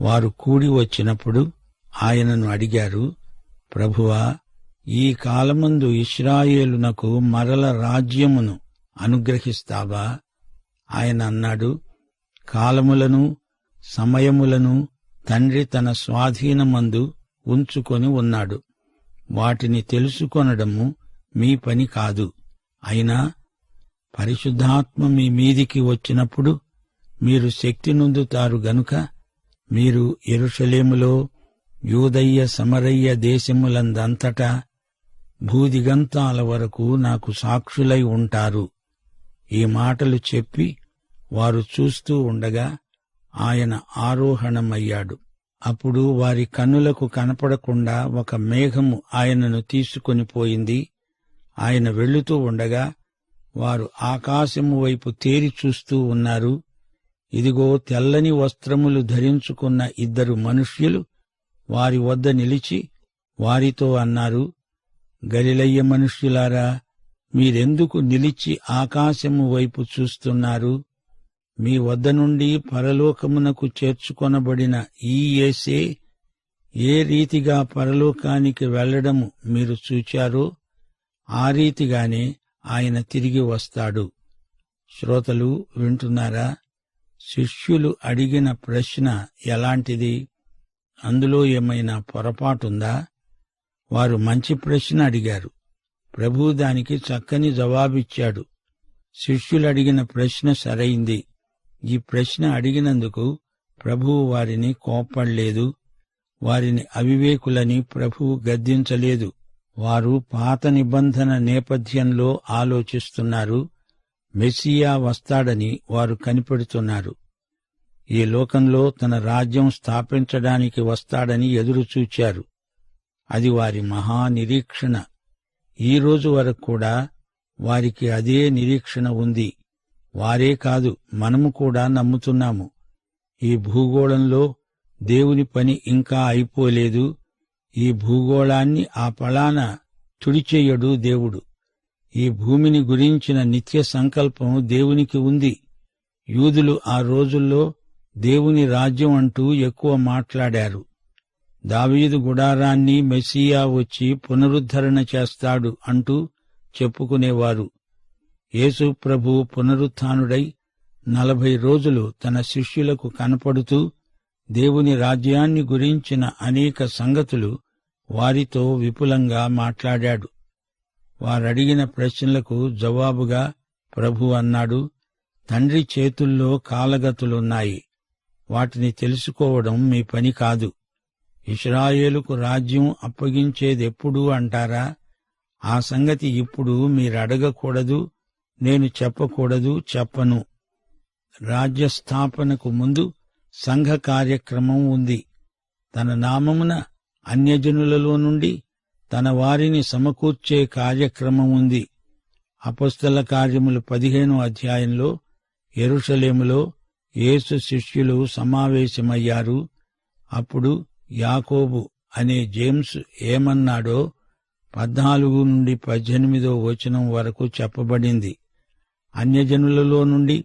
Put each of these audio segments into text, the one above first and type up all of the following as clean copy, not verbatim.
వారు కూడి వచ్చినప్పుడు ఆయనను అడిగారు, ప్రభువా, ఈ కాలమందు ఇశ్రాయేలునకు మరల రాజ్యమును అనుగ్రహిస్తావా? ఆయన అన్నాడు, కాలములను సమయములను తండ్రి తన స్వాధీనమందు ఉంచుకొని ఉన్నాడు. వాటిని తెలుసుకొనడము మీ పని కాదు. అయినా పరిశుద్ధాత్మ మీ మీదికి వచ్చినప్పుడు మీరు శక్తి నొందుతారు గనుక మీరు యెరూషలేములో, యూదయ్య సమరయ్య దేశములందంతటా భూదిగంతాల వరకు నాకు సాక్షులై ఉంటారు. ఈ మాటలు చెప్పి వారు చూస్తూ ఉండగా ఆయన ఆరోహణమయ్యాడు. అప్పుడు వారి కన్నులకు కనపడకుండా ఒక మేఘము ఆయనను తీసుకొని పోయింది. ఆయన వెళ్లుతూ ఉండగా వారు ఆకాశము వైపు తేరి చూస్తూ ఉన్నారు. ఇదిగో, తెల్లని వస్త్రములు ధరించుకున్న 2 మనుష్యులు వారి వద్ద నిలిచి వారితో అన్నారు, గలిలయ మనుష్యులారా, మీరెందుకు నిలిచి ఆకాశము వైపు చూస్తున్నారు? మీ వద్ద నుండి పరలోకమునకు చేర్చుకొనబడిన ఈ యేసే ఏ రీతిగా పరలోకానికి వెళ్లడము మీరు చూచారో ఆ రీతిగానే ఆయన తిరిగి వస్తాడు. శ్రోతలు వింటున్నారా? శిష్యులు అడిగిన ప్రశ్న ఎలాంటిది? అందులో ఏమైనా పొరపాటుందా? వారు మంచి ప్రశ్న అడిగారు. ప్రభువు దానికి చక్కని జవాబిచ్చాడు. శిష్యులడిగిన ప్రశ్న సరైంది. ఈ ప్రశ్న అడిగినందుకు ప్రభువు వారిని కోప్పడలేదు. వారిని అవివేకులని ప్రభువు గద్దించలేదు. వారు పాత నిబంధన నేపథ్యంలో ఆలోచిస్తున్నారు. మెస్సియా వస్తాడని వారు కనిపెడుతున్నారు. ఈ లోకంలో తన రాజ్యం స్థాపించడానికి వస్తాడని ఎదురుచూచారు. అది వారి మహానిరీక్షణ. ఈ రోజు వరకు కూడా వారికి అదే నిరీక్షణ ఉంది. వారే కాదు, మనము కూడా నమ్ముతున్నాము. ఈ భూగోళంలో దేవుని పని ఇంకా అయిపోలేదు. ఈ భూగోళాన్ని ఆ పళాన తుడిచేయడు దేవుడు. ఈ భూమిని గురించిన నిత్య సంకల్పం దేవునికి ఉంది. యూదులు ఆ రోజుల్లో దేవుని రాజ్యం అంటూ ఎక్కువ మాట్లాడారు. దావీదు గుడారాన్ని మెస్సియా వచ్చి పునరుద్ధరణ చేస్తాడు అంటూ చెప్పుకునేవారు. యేసు ప్రభు పునరుత్థానుడై 40 రోజులు తన శిష్యులకు కనపడుతూ దేవుని రాజ్యాన్ని గురించిన అనేక సంగతులు వారితో విపులంగా మాట్లాడాడు. వారడిగిన ప్రశ్నలకు జవాబుగా ప్రభు అన్నాడు, తండ్రి చేతుల్లో కాలగతులున్నాయి. వాటిని తెలుసుకోవడం మీ పని కాదు. ఇశ్రాయేలుకు రాజ్యం అప్పగించేదెప్పుడు అంటారా? ఆ సంగతి ఇప్పుడు మీరడగకూడదు, నేను చెప్పకూడదు, చెప్పను. రాజ్యస్థాపనకు ముందు సంఘ కార్యక్రమం ఉంది. తన నామమున అన్యజనులలో నుండి తన వారిని సమకూర్చే కార్యక్రమం ఉంది. అపొస్తల కార్యములు 15వ అధ్యాయంలో యెరూషలేములో యేసు శిష్యులు సమావేశమయ్యారు. అప్పుడు యాకోబు అనే జేమ్స్ ఏమన్నాడో 14 నుండి 18వ వచనం వరకు చెప్పబడింది. అన్యజనులలో నుండి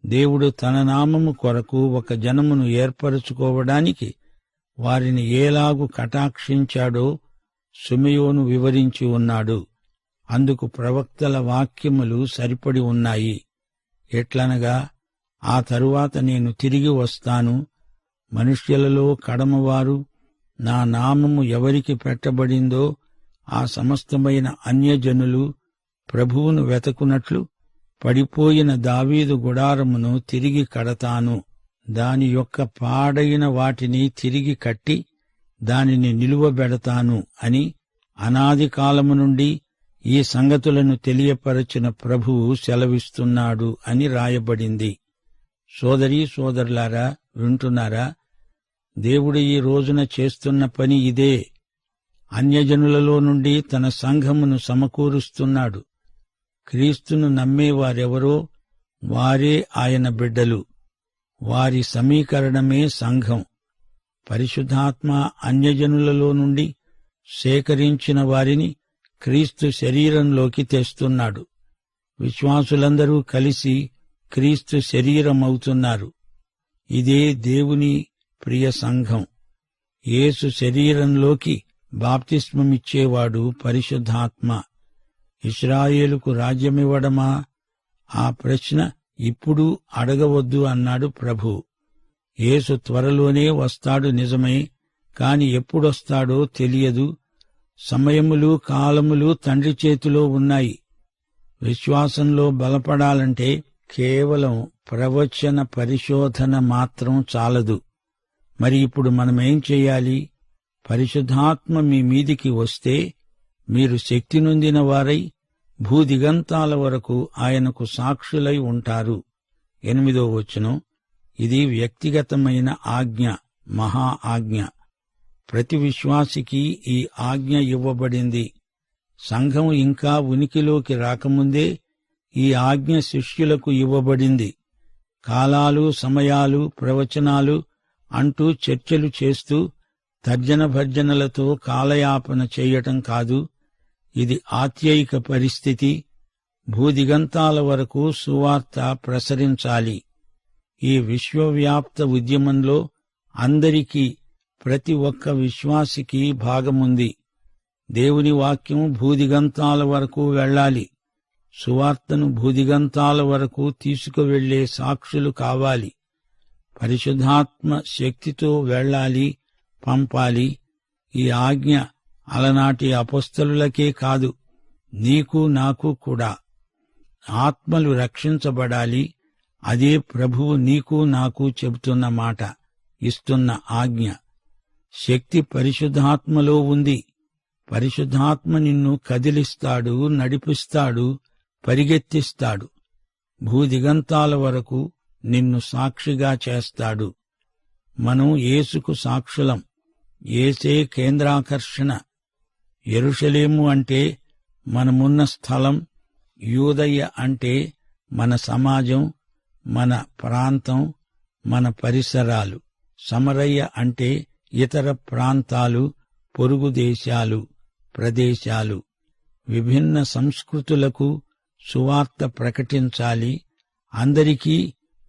దేవుడు తన నామము కొరకు ఒక జనమును ఏర్పరచుకోవడానికి వారిని ఏలాగు కటాక్షించాడో సిమెయోను వివరించి ఉన్నాడు. అందుకు ప్రవక్తల వాక్యములు సరిపడి ఉన్నాయి. ఎట్లనగా, ఆ తరువాత నేను తిరిగి వస్తాను, మనుష్యులలో కడమవారు నా నామము ఎవరికి పెట్టబడిందో ఆ సమస్తమైన అన్యజనులు ప్రభువును వెతకునట్లు పడిపోయిన దావీదు గుడారమును తిరిగి కడతాను. దాని యొక్క పాడైన వాటిని తిరిగి కట్టి దానిని నిలువబెడతాను అని అనాది కాలము నుండి ఈ సంగతులను తెలియపరచిన ప్రభువు సెలవిస్తున్నాడు అని రాయబడింది. సోదరీ సోదరులారా, వింటున్నారా? దేవుడు ఈ రోజున చేస్తున్న పని ఇదే. అన్యజనులలో నుండి తన సంఘమును సమకూరుస్తున్నాడు. క్రీస్తును నమ్మేవారెవరో వారే ఆయన బిడ్డలు. వారి సమీకరణమే సంఘం. పరిశుద్ధాత్మ అన్యజనులలో నుండి సేకరించిన వారిని క్రీస్తు శరీరంలోకి తెస్తున్నాడు. విశ్వాసులందరూ కలిసి క్రీస్తు శరీరమవుతున్నారు. ఇదే దేవుని ప్రియ సంఘం. యేసు శరీరంలోకి బాప్తిస్మమిచ్చేవాడు పరిశుద్ధాత్మ. ఇశ్రాయేలుకు రాజ్యమివ్వడమా? ఆ ప్రశ్న ఇప్పుడు అడగవద్దు అన్నాడు ప్రభు. యేసు త్వరలోనే వస్తాడు నిజమే, కాని ఎప్పుడొస్తాడో తెలియదు. సమయములు కాలములు తండ్రి చేతిలో ఉన్నాయి. విశ్వాసంలో బలపడాలంటే కేవలం ప్రవచన పరిశోధన మాత్రం చాలదు. మరి ఇప్పుడు మనమేం చెయ్యాలి? పరిశుద్ధాత్మ మీ మీదికి వస్తే మీరు శక్తి నొందిన వారై భూదిగంతాల వరకు ఆయనకు సాక్షులై ఉంటారు. 8వ వచనం. ఇది వ్యక్తిగతమైన ఆజ్ఞ, మహా ఆజ్ఞ. ప్రతి విశ్వాసికి ఈ ఆజ్ఞ ఇవ్వబడింది. సంఘం ఇంకా ఉనికిలోకి రాకముందే ఈ ఆజ్ఞ శిష్యులకు ఇవ్వబడింది. కాలాలు, సమయాలు, ప్రవచనాలు అంటూ చర్చలు చేస్తూ తర్జన భర్జనలతో కాలయాపన చేయటం కాదు. ఇది ఆత్యయిక పరిస్థితి. భూదిగంతాల వరకు సువార్త ప్రసరించాలి. ఈ విశ్వవ్యాప్త ఉద్యమంలో అందరికీ, ప్రతి ఒక్క విశ్వాసికి భాగముంది. దేవుని వాక్యం భూదిగంతాల వరకు వెళ్ళాలి. సువార్తను భూదిగంతాల వరకు తీసుకువెళ్లే సాక్షులు కావాలి. పరిశుద్ధాత్మ శక్తితో వెళ్ళాలి, పంపాలి. ఈ ఆజ్ఞ అలనాటి అపొస్తలులకే కాదు, నీకు నాకు కూడా. ఆత్మలు రక్షించబడాలి. అదే ప్రభువు నీకు నాకు చెబుతున్న మాట, ఇస్తున్న ఆజ్ఞ. శక్తి పరిశుద్ధాత్మలో ఉంది. పరిశుద్ధాత్మ నిన్ను కదిలిస్తాడు, నడిపిస్తాడు, పరిగెత్తిస్తాడు. భూదిగంతాల వరకు నిన్ను సాక్షిగా చేస్తాడు. మనం యేసుకు సాక్షులం. యేసే కేంద్రాకర్షణ. యెరూషలేము అంటే మనమున్న స్థలం, యూదయ అంటే మన సమాజం, మన ప్రాంతం, మన పరిసరాలు. సమరయ్య అంటే ఇతర ప్రాంతాలు, పొరుగు దేశాలు, ప్రదేశాలు. విభిన్న సంస్కృతులకు సువార్త ప్రకటించాలి. అందరికీ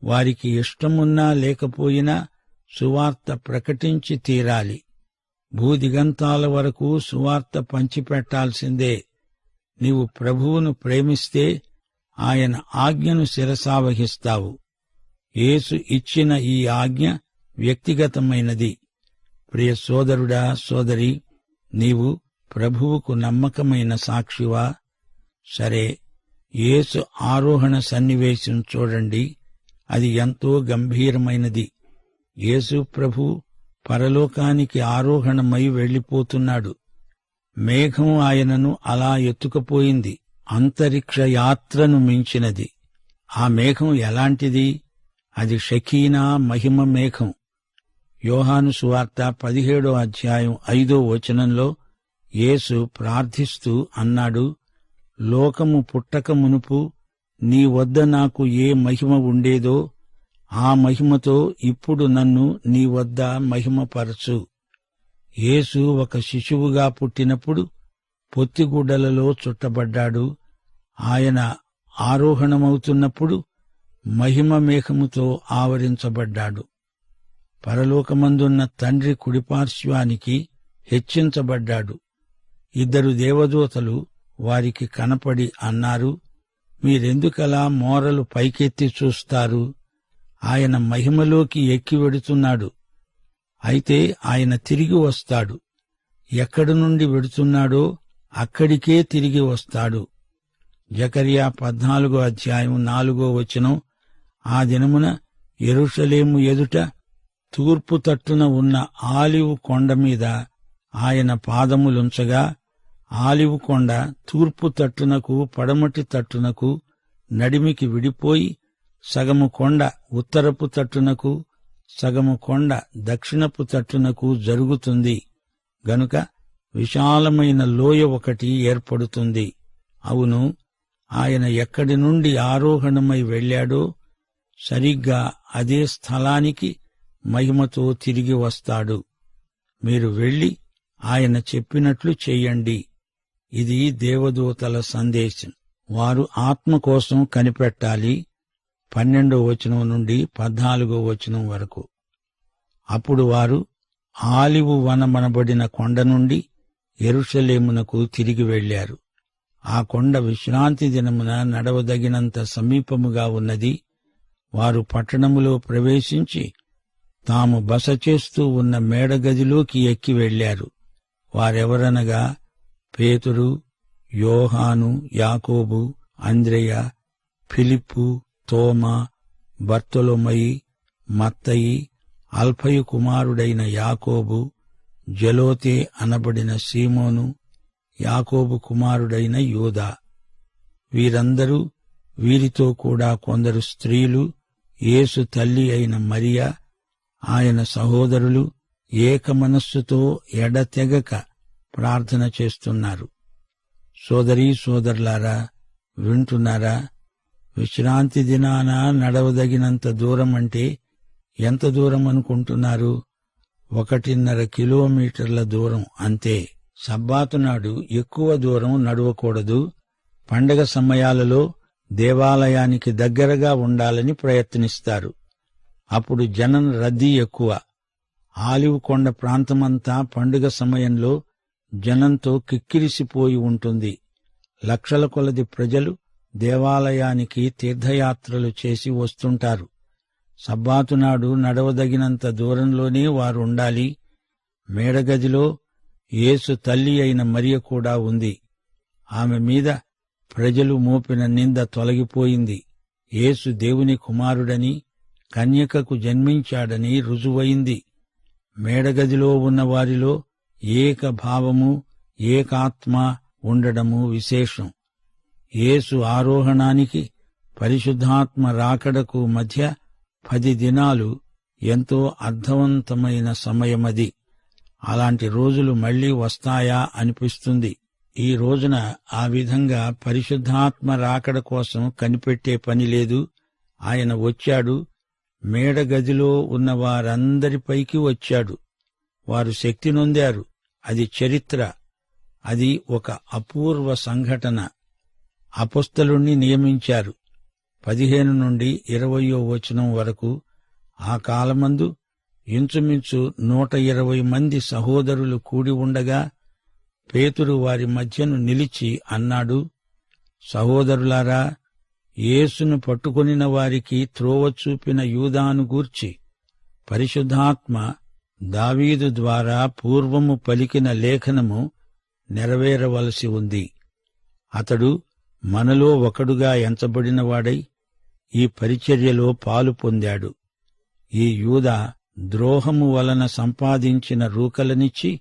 వారికి ఇష్టమున్నా లేకపోయినా సువార్త ప్రకటించి తీరాలి. భూదిగంతాల వరకు సువార్త పంచిపెట్టాల్సిందే. నీవు ప్రభువును ప్రేమిస్తే ఆయన ఆజ్ఞను శిరసావహిస్తావు. యేసు ఇచ్చిన ఈ ఆజ్ఞ వ్యక్తిగతమైనది. ప్రియ సోదరుడా, సోదరి, నీవు ప్రభువుకు నమ్మకమైన సాక్షివా? సరే, యేసు ఆరోహణ సన్నివేశం చూడండి. అది ఎంతో గంభీరమైనది. యేసు ప్రభు పరలోకానికి ఆరోహణమై వెళ్లిపోతున్నాడు. మేఘం ఆయనను అలా ఎత్తుకుపోయింది. అంతరిక్ష యాత్రను మించినది. ఆ మేఘం ఎలాంటిది? అది షకీనా మహిమ మేఘం. యోహాను సువార్త 17వ అధ్యాయం 5వ వచనంలో యేసు ప్రార్థిస్తూ అన్నాడు, లోకము పుట్టక మునుపు నీ వద్ద నాకు ఏ మహిమ ఉండేదో ఆ మహిమతో ఇప్పుడు నన్ను నీ వద్ద మహిమపరచు. యేసు ఒక శిశువుగా పుట్టినప్పుడు పొత్తిగుడ్డలలో చుట్టబడ్డాడు. ఆయన ఆరోహణమవుతున్నప్పుడు మహిమ మేఘముతో ఆవరించబడ్డాడు. పరలోకమందున్న తండ్రి కుడిపార్శ్వానికి హెచ్చించబడ్డాడు. 2 దేవదూతలు వారికి కనపడి అన్నారు, మీరెందుకలా మోరలు పైకెత్తి చూస్తారు? ఆయన మహిమలోకి ఎక్కి వెడుతున్నాడు. అయితే ఆయన తిరిగి వస్తాడు. ఎక్కడి నుండి వెడుతున్నాడో అక్కడికే తిరిగి వస్తాడు. జకర్యా 14వ అధ్యాయం 4వ వచనం. ఆ దినమున యెరూషలేము ఎదుట తూర్పు తట్టున ఉన్న ఆలివు కొండ మీద ఆయన పాదములుంచగా, ఆలివు కొండ తూర్పు తట్టునకు పడమటి తట్టునకు నడిమికి విడిపోయి సగము కొండ ఉత్తరపు తట్టునకు, సగము కొండ దక్షిణపు తట్టునకు జరుగుతుంది. గనుక విశాలమైన లోయ ఒకటి ఏర్పడుతుంది. అవును, ఆయన ఎక్కడి నుండి ఆరోహణమై వెళ్ళాడో సరిగ్గా అదే స్థలానికి మహిమతో తిరిగి వస్తాడు. మీరు వెళ్లి ఆయన చెప్పినట్లు చెయ్యండి. ఇది దేవదూతల సందేశం. వారు ఆత్మ కోసం కనిపెట్టాలి. 12వ వచనం నుండి 14వ వచనం వరకు. అప్పుడు వారు ఆలివు వనమనబడిన కొండ నుండి యెరూషలేమునకు తిరిగి వెళ్లారు. ఆ కొండ విశ్రాంతి దినమున నడవదగినంత సమీపముగా ఉన్నది. వారు పట్టణములో ప్రవేశించి తాము బస చేస్తూ ఉన్న మేడగదిలోకి ఎక్కి వెళ్లారు. వారెవరనగా పేతురు, యోహాను, యాకోబు, అంద్రెయ, ఫిలిప్పు, తోమా, బర్తొలొమయి, మత్తయి, అల్ఫయు కుమారుడైన యాకోబు, జలోతే అనబడిన సీమోను, యాకోబు కుమారుడైన యూదా. వీరందరూ, వీరితో కూడా కొందరు స్త్రీలు, యేసు తల్లి అయిన మరియ, ఆయన సహోదరులు ఏకమనస్సుతో ఎడతెగక ప్రార్థన చేస్తున్నారు. సోదరీ సోదరులారా, వింటున్నారా? విశ్రాంతి దినాన నడవదగినంత దూరం అంటే ఎంత దూరం అనుకుంటున్నారు? 1.5 కిలోమీటర్ల దూరం అంతే. సబ్బాతు నాడు ఎక్కువ దూరం నడవకూడదు. పండగ సమయాలలో దేవాలయానికి దగ్గరగా ఉండాలని ప్రయత్నిస్తారు. అప్పుడు జనం రద్దీ ఎక్కువ. ఆలివ్ కొండ ప్రాంతమంతా పండుగ సమయంలో జనంతో కిక్కిరిసిపోయి ఉంటుంది. లక్షల కొలది ప్రజలు దేవాలయానికి తీర్థయాత్రలు చేసి వస్తుంటారు. సబ్బాతునాడు నడవదగినంత దూరంలోనే వారుండాలి. మేడగదిలో యేసు తల్లి అయిన మరియ కూడా ఉంది. ఆమె మీద ప్రజలు మోపిన నింద తొలగిపోయింది. యేసు దేవుని కుమారుడని, కన్యకకు జన్మించాడని రుజువైంది. మేడగదిలో ఉన్న వారిలో ఏక భావము, ఏకాత్మ ఉండడము విశేషం. యేసు ఆరోహణానికి, పరిశుద్ధాత్మ రాకడకు మధ్య 10 దినాలు ఎంతో అర్థవంతమైన సమయమది. అలాంటి రోజులు మళ్లీ వస్తాయా అనిపిస్తుంది. ఈ రోజున ఆ విధంగా పరిశుద్ధాత్మ రాకడ కోసం కనిపెట్టే పని లేదు. ఆయన వచ్చాడు. మేడగదిలో ఉన్న వారందరిపైకి వచ్చాడు. వారు శక్తి నొందారు. అది చరిత్ర. అది ఒక అపూర్వ సంఘటన. అపొస్తలుణ్ణి నియమించారు. 15 నుండి 20వ వచనం వరకు. ఆ కాలమందు ఇంచుమించు 120 మంది సహోదరులు కూడి ఉండగా పేతురు వారి మధ్యను నిలిచి అన్నాడు, సహోదరులారా, యేసును పట్టుకొనిన వారికి త్రోవ చూపిన యూదాను గూర్చి పరిశుద్ధాత్మ దావీదు ద్వారా పూర్వము పలికిన లేఖనము నెరవేరవలసి ఉంది. అతడు మనలో ఒకడుగా ఎంచబడినవాడై ఈ పరిచర్యలో పాలు పొందాడు. ఈ యూదా ద్రోహము వలన సంపాదించిన రూకలనిచ్చి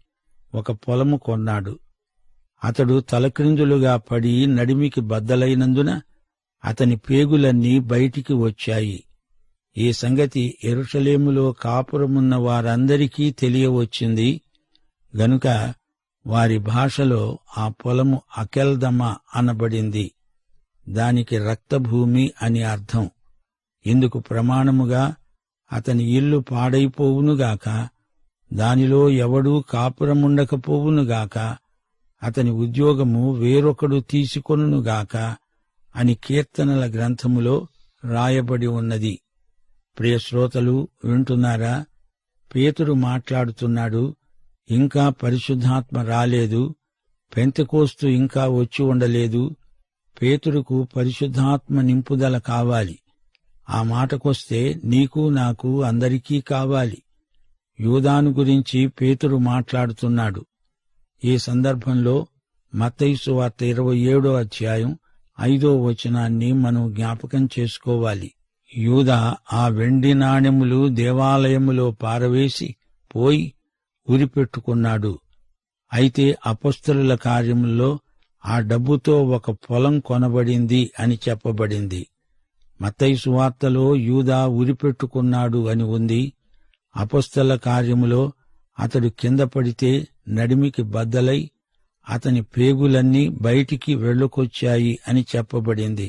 ఒక పొలము కొన్నాడు. అతడు తలక్రిందులుగా పడి నడిమికి బద్దలైనందున అతని పేగులన్నీ బయటికి వచ్చాయి. ఈ సంగతి యెరూషలేములో కాపురమున్న వారందరికీ తెలియవచ్చింది. గనుక వారి భాషలో ఆ పొలము అకెల్దమ అనబడింది. దానికి రక్తభూమి అని అర్థం. ఇందుకు ప్రమాణముగా అతని ఇల్లు పాడైపోవునుగాక, దానిలో ఎవడూ కాపురముండకపోవునుగాక, అతని ఉద్యోగము వేరొకడు తీసుకొనుగాక అని కీర్తనల గ్రంథములో రాయబడి ఉన్నది. ప్రియశ్రోతలు, వింటున్నారా? పేతురు మాట్లాడుతున్నాడు. ఇంకా పరిశుద్ధాత్మ రాలేదు. పెంతెకోస్తు ఇంకా వచ్చి ఉండలేదు. పేతురుకు పరిశుద్ధాత్మ నింపుదల కావాలి. ఆ మాటకొస్తే నీకు నాకు అందరికీ కావాలి. యూదాను గురించి పేతురు మాట్లాడుతున్నాడు. ఈ సందర్భంలో మత్తయి సువార్త 27వ అధ్యాయం 5వ వచనాన్ని మనం జ్ఞాపకం చేసుకోవాలి. యూదా ఆ వెండి నాణెములు దేవాలయములో పారవేసి పోయి ఉరిపెట్టుకున్నాడు. అయితే అపొస్తలుల కార్యముల్లో ఆ డబ్బుతో ఒక పొలం కొనబడింది అని చెప్పబడింది. మత్తయి సువార్తలో యూదా ఉరిపెట్టుకున్నాడు అని ఉంది. అపొస్తల కార్యములో అతడు కింద పడితే నడిమికి బద్దలై అతని పేగులన్నీ బయటికి వెళ్ళుకొచ్చాయి అని చెప్పబడింది.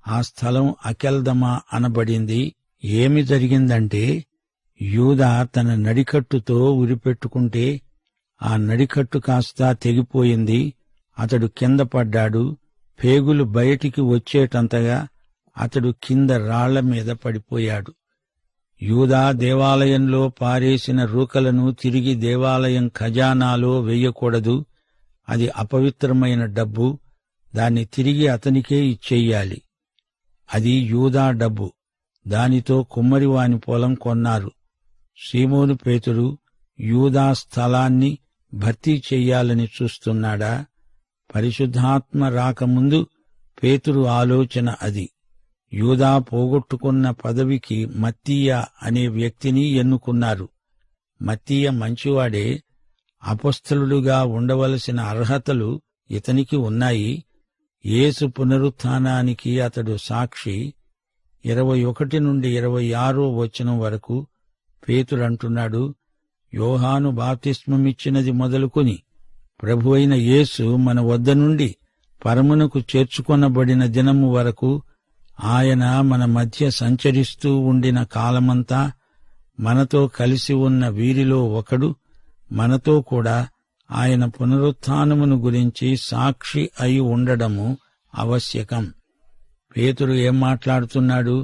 ఆ స్థలం అకెల్దమా అనబడింది. ఏమి జరిగిందంటే, యూదా తన నడికట్టుతో ఉరిపెట్టుకుంటే ఆ నడికట్టు కాస్తా తెగిపోయింది. అతడు కింద పడ్డాడు. పేగులు బయటికి వచ్చేటంతగా అతడు కింద రాళ్ల మీద పడిపోయాడు. యూదా దేవాలయంలో పారేసిన రూకలను తిరిగి దేవాలయం ఖజానాలో వెయ్యకూడదు. అది అపవిత్రమైన డబ్బు. దాన్ని తిరిగి అతనికే ఇచ్చెయ్యాలి. అది యూదా డబ్బు. దానితో కుమ్మరివాని పొలం కొన్నారు. సీమోను పేతురు యూదా స్థలాన్ని భర్తీ చెయ్యాలని చూస్తున్నాడా? పరిశుద్ధాత్మ రాకముందు పేతురు ఆలోచన అది. యూదా పోగొట్టుకున్న పదవికి మత్తీయ అనే వ్యక్తిని ఎన్నుకున్నారు. మత్తీయ మంచివాడే. అపొస్తలుడుగా ఉండవలసిన అర్హతలు ఇతనికి ఉన్నాయి. యేసు పునరుత్థానానికి అతడు సాక్షి. 21 నుండి 26 వచనం వరకు పేతురంటున్నాడు, యోహాను బాప్తిస్మమిచ్చినది మొదలుకొని ప్రభువైన యేసు మన వద్ద నుండి పరమునకు చేర్చుకొనబడిన దినము వరకు ఆయన మన మధ్య సంచరిస్తూ ఉండిన కాలమంతా మనతో కలిసి ఉన్న వీరిలో ఒకడు మనతో కూడా ఆయన పునరుత్థానమును గురించి సాక్షి అయి ఉండడము ఆవశ్యకం. పేతురు ఏం మాట్లాడుతున్నాడు?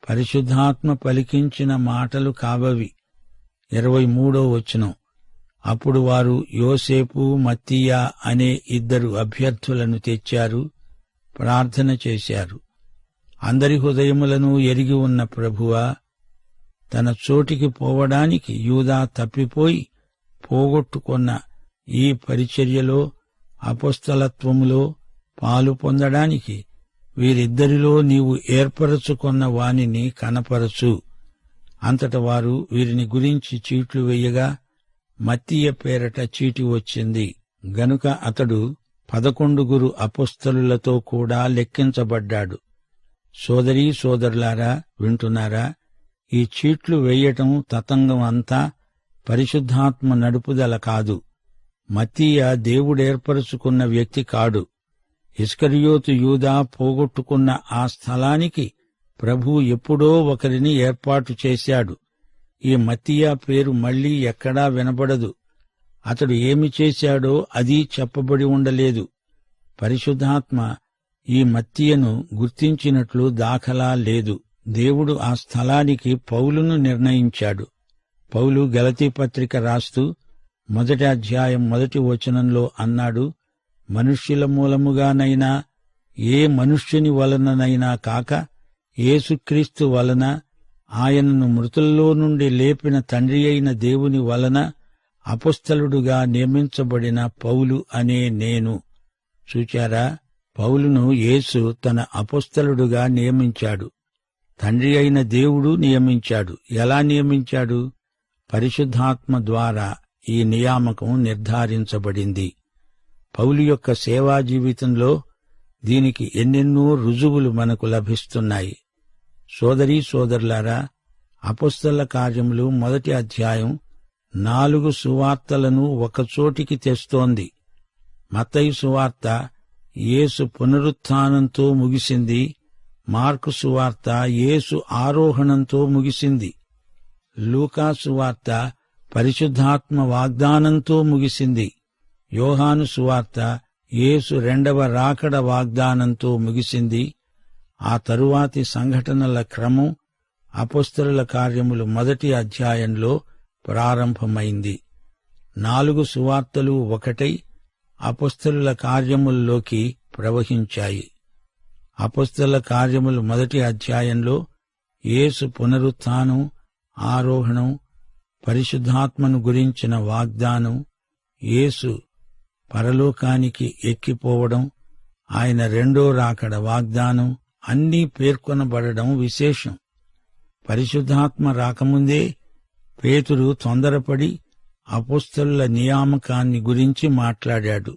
పరిశుద్ధాత్మ పలికించిన మాటలు కావవి. 23వ వచనం, అప్పుడు వారు యోసేపు, మత్తీయ అనే 2 అభ్యర్థులను తెచ్చారు. ప్రార్థన చేశారు. అందరి హృదయములను ఎరిగి ఉన్న ప్రభువా, తన చోటికి పోవడానికి యూదా తప్పిపోయి పోగొట్టుకొన్న ఈ పరిచర్యలో, అపొస్తలత్వములో పాలు పొందడానికి వీరిద్దరిలో నీవు ఏర్పరచుకొన్న వానిని కనపరచు. అంతట వారు వీరిని గురించి చీట్లు వెయ్యగా మత్తీయ పేరట చీటి వచ్చింది. గనుక అతడు 11 అపొస్తలులతో కూడా లెక్కించబడ్డాడు. సోదరీ సోదరులారా, వింటున్నారా? ఈ చీట్లు వెయ్యటం తతంగం అంతా పరిశుద్ధాత్మ నడుపుదల కాదు. మత్తీయ దేవుడేర్పరచుకున్న వ్యక్తి కాడు. ఇస్కరియోతు యూదా పోగొట్టుకున్న ఆ స్థలానికి ప్రభువు ఎప్పుడో ఒకరిని ఏర్పాటు చేశాడు. ఈ మత్తీయ పేరు మళ్లీ ఎక్కడా వినబడదు. అతడు ఏమి చేశాడో అది చెప్పబడి ఉండలేదు. పరిశుద్ధాత్మ ఈ మత్తీయను గుర్తించినట్లు దాఖలా లేదు. దేవుడు ఆ స్థలానికి పౌలును నిర్ణయించాడు. పౌలు గలతీ పత్రిక రాస్తూ 1వ అధ్యాయం 1వ వచనంలో అన్నాడు, మనుష్యుల మూలముగానైనా ఏ మనుష్యుని వలననైనా కాక యేసుక్రీస్తు వలన, ఆయనను మృతుల్లో నుండి లేపిన తండ్రి అయిన దేవుని వలన అపొస్తలుడుగా నియమించబడిన పౌలు అనే నేను. చూచారా, పౌలును యేసు తన అపొస్తలుడుగా నియమించాడు. తండ్రి అయిన దేవుడు నియమించాడు. ఎలా నియమించాడు? పరిశుద్ధాత్మ ద్వారా ఈ నియామకం నిర్ధారించబడింది. పౌలు యొక్క సేవా జీవితంలో దీనికి ఎన్నెన్నో రుజువులు మనకు లభిస్తున్నాయి. సోదరీ సోదరులారా, అపొస్తలుల కార్యములు 1వ అధ్యాయం 4 సువార్తలను ఒకచోటికి తెస్తోంది. మత్తయి సువార్త యేసు పునరుత్థానంతో ముగిసింది. మార్కు సువార్త యేసు ఆరోహణంతో ముగిసింది. లూకా సువార్త పరిశుద్ధాత్మ వాగ్దానంతో ముగిసింది. యోహాను సువార్త యేసు 2వ రాకడ వాగ్దానంతో ముగిసింది. ఆ తరువాతి సంఘటనల క్రమం అపొస్తలుల కార్యములు 1వ అధ్యాయంలో ప్రారంభమైంది. 4 సువార్తలు ఒకటై అపొస్తలుల కార్యముల్లోకి ప్రవహించాయి. అపొస్తలుల కార్యములు 1వ అధ్యాయంలో యేసు పునరుత్థానం, ఆరోహణం, పరిశుద్ధాత్మను గురించిన వాగ్దానం, యేసు పరలోకానికి ఎక్కిపోవడం, ఆయన 2వ రాకడ వాగ్దానం అన్నీ పేర్కొనబడడం విశేషం. పరిశుద్ధాత్మ రాకముందే పేతురు తొందరపడి అపొస్తలుల నియామకాన్ని గురించి మాట్లాడాడు.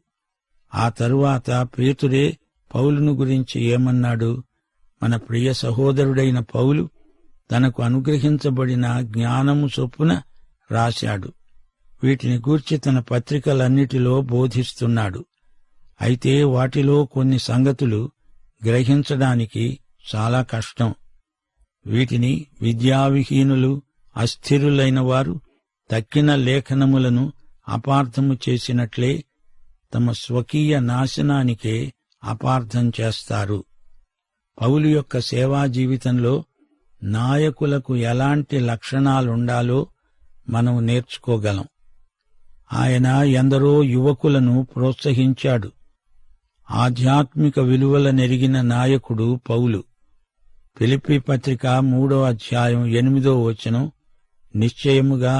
ఆ తరువాత పేతురే పౌలును గురించి ఏమన్నాడు? మన ప్రియ సహోదరుడైన పౌలు తనకు అనుగ్రహించబడిన జ్ఞానము చొప్పున రాశాడు. వీటిని గూర్చి తన పత్రికలన్నిటిలో బోధిస్తున్నాడు. అయితే వాటిలో కొన్ని సంగతులు గ్రహించడానికి చాలా కష్టం. వీటిని విద్యావిహీనులు, అస్థిరులైన వారు తక్కిన లేఖనములను అపార్థము చేసినట్లే తమ స్వకీయ నాశనానికే అపార్థం చేస్తారు. పౌలు యొక్క సేవా జీవితంలో నాయకులకు ఎలాంటి లక్షణాలుండాలో మనం నేర్చుకోగలం. ఆయన ఎందరో యువకులను ప్రోత్సహించాడు. ఆధ్యాత్మిక విలువలనెరిగిన నాయకుడు పౌలు. ఫిలిప్పీ పత్రిక 3వ అధ్యాయం 8వ వచనం, నిశ్చయముగా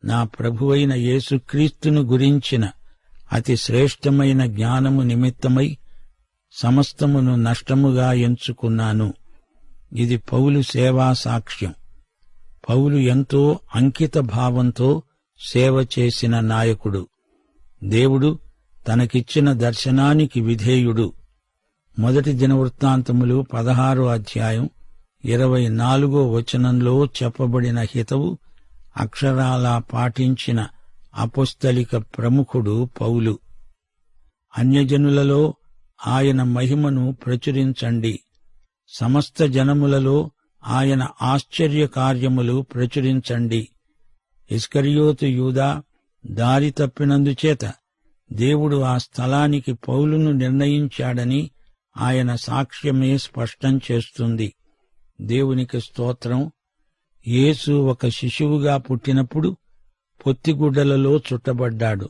నా ప్రభువైన యేసుక్రీస్తును గురించిన అతి శ్రేష్టమైన జ్ఞానము నిమిత్తమై సమస్తమును నష్టముగా ఎంచుకున్నాను. ఇది పౌలు సేవా సాక్ష్యం. పౌలు ఎంతో అంకిత భావంతో సేవ చేసిన నాయకుడు. దేవుడు తనకిచ్చిన దర్శనానికి విధేయుడు. మొదటి దినవృత్తాంతములు 16వ అధ్యాయం 24వ వచనంలో చెప్పబడిన హితవు అక్షరాలా పాటించిన అపోస్తలిక ప్రముఖుడు పౌలు. అన్యజనులలో ఆయన మహిమను ప్రచురించండి. సమస్త జనములలో ఆయన ఆశ్చర్య కార్యములు ప్రచురించండి. ఇస్కరియోతు యూదా దారి తప్పినందుచేత దేవుడు ఆ స్థలానికి పౌలును నిర్ణయించాడని ఆయన సాక్ష్యమే స్పష్టం చేస్తుంది. దేవునికి స్తోత్రం. యేసు ఒక శిశువుగా పుట్టినప్పుడు పొత్తిగుడ్డలలో చుట్టబడ్డాడు.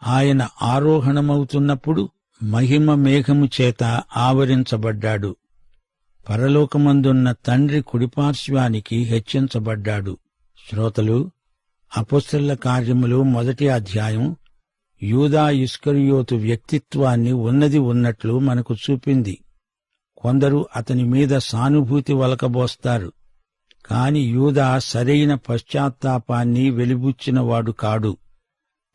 ఆయన ఆరోహణమవుతున్నప్పుడు మహిమ మేఘము చేత ఆవరించబడ్డాడు. పరలోకమందున్న తండ్రి కుడిపార్శ్వానికి హెచ్చించబడ్డాడు. శ్రోతలు, అపొస్తలుల కార్యములు 1వ అధ్యాయం యూదా ఇస్కరియోతు వ్యక్తిత్వాన్ని ఉన్నది ఉన్నట్లు మనకు చూపింది. కొందరు అతని మీద సానుభూతి వలకబోస్తారు. కాని యూదా సరైన పశ్చాత్తాపాన్ని వెలిబుచ్చినవాడు కాడు.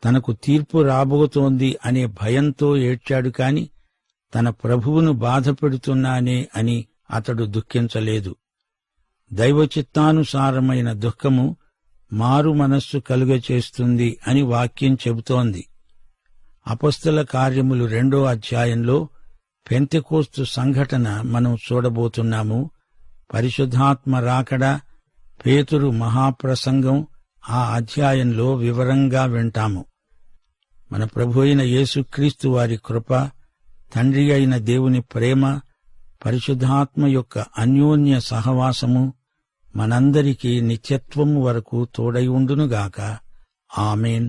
తనకు తీర్పు రాబోతోంది అనే భయంతో ఏడ్చాడు కాని తన ప్రభువును బాధపెడుతున్నానే అని అతడు దుఃఖించలేదు. దైవచిత్తానుసారమైన దుఃఖము మారు మనస్సు కలుగచేస్తుంది అని వాక్యం చెబుతోంది. అపొస్తల కార్యములు 2వ అధ్యాయంలో పెంతెకోస్తు సంఘటన మనం చూడబోతున్నాము. పరిశుద్ధాత్మ రాకడ, పేతురు మహాప్రసంగం ఆ అధ్యాయంలో వివరంగా వింటాము. మన ప్రభు అయిన యేసుక్రీస్తు వారి కృప, తండ్రి అయిన దేవుని ప్రేమ, పరిశుద్ధాత్మ యొక్క అన్యోన్య సహవాసము మనందరికీ నిత్యత్వము వరకు తోడై ఉండునుగాక. ఆమేన్.